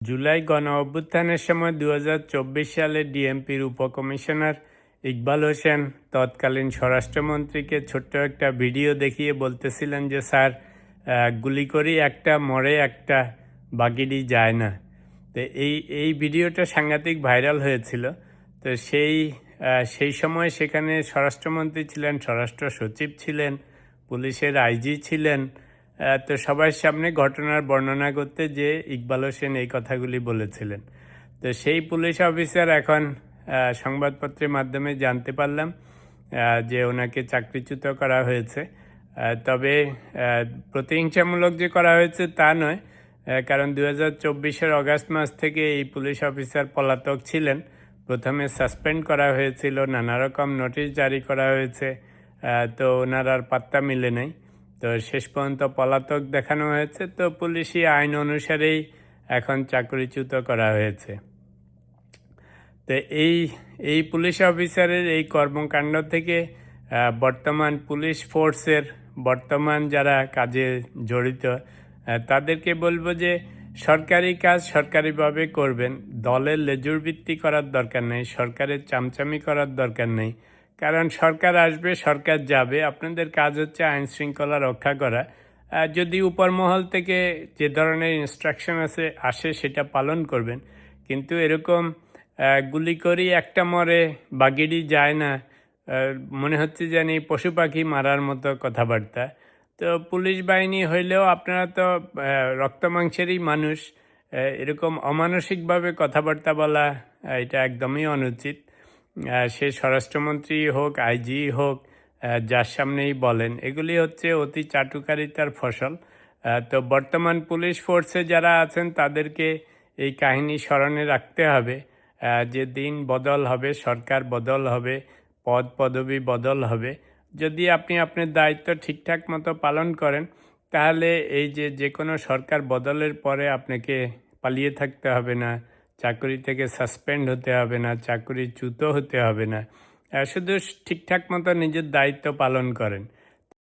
জুলাই গণঅভ্যুত্থানের সময় 2024 সালে ডিএমপির উপকমিশনার ইকবাল হোসেন তৎকালীন স্বরাষ্ট্রমন্ত্রীকে ছোট্ট একটা ভিডিও দেখিয়ে বলতেছিলেন যে স্যার, গুলি করি একটা মরে একটা বাকিটি যায় না। তো এই ভিডিওটা সাংঘাতিক ভাইরাল হয়েছিল। তো সেই সময় সেখানে স্বরাষ্ট্রমন্ত্রী ছিলেন, স্বরাষ্ট্র সচিব ছিলেন, পুলিশের আইজি ছিলেন। তো সবার সামনে ঘটনার বর্ণনা করতে যে ইকবাল হোসেন এই কথাগুলি বলেছিলেন। তো সেই পুলিশ অফিসার এখন সংবাদপত্রের মাধ্যমে জানতে পারলাম যে ওনাকে চাকরিচ্যুত করা হয়েছে। তবে প্রতিহিংসামূলক যে করা হয়েছে তা নয়, কারণ 2024-এর অগাস্ট মাস থেকে এই পুলিশ অফিসার পলাতক ছিলেন। প্রথমে সাসপেন্ড করা হয়েছিল, নানা রকম নোটিশ জারি করা হয়েছে, তো ওনার আর পাত্তা মিলে নেই। তো শেষ পর্যন্ত পলাতক দেখানো হয়েছে, তো পুলিশি আইন অনুসারেই এখন চাকরিচ্যুত করা হয়েছে। তো এই পুলিশ অফিসারের এই কর্মকাণ্ড থেকে বর্তমান পুলিশ ফোর্সের বর্তমান যারা কাজে জড়িত তাদেরকে বলবো যে সরকারি কাজ সরকারিভাবে করবেন, দলের লেজুর ভিত্তি করার দরকার নেই, সরকারের চামচামি করার দরকার নেই। কারণ সরকার আসবে, সরকার যাবে, আপনাদের কাজ হচ্ছে আইন শৃঙ্খলা রক্ষা করা। যদি উপরমহল থেকে যে ধরনের ইনস্ট্রাকশন আসে সেটা পালন করবেন, কিন্তু এরকম গুলি করি একটা মরে বাগিড়ি যায় না, মনে হচ্ছে জানি পশু পাখি মারার মতো কথাবার্তা। তো পুলিশ বাহিনী হইলেও আপনারা তো রক্ত মাংসেরই মানুষ, এরকম অমানসিকভাবে কথাবার্তা বলা এটা একদমই অনুচিত। সে স্বরাষ্ট্রমন্ত্রী হোক, আইজি হোক, যার সামনেই বলেন, এগুলি হচ্ছে অতি চাটুকারিতার ফসল। তো বর্তমান পুলিশ ফোর্সে যারা আছেন তাদেরকে এই কাহিনী স্মরণে রাখতে হবে যে দিন বদল হবে, সরকার বদল হবে, পদ পদবি বদল হবে। যদি আপনি আপনার দায়িত্ব ঠিকঠাক মতো পালন করেন, তাহলে এই যে কোনো সরকার বদলের পরে আপনাকে পালিয়ে থাকতে হবে না, চাকরি থেকে সাসপেন্ড হতে হবে না, চাকরিচ্যুত হতে হবে না। শুধু ঠিকঠাক মতো নিজের দায়িত্ব পালন করেন।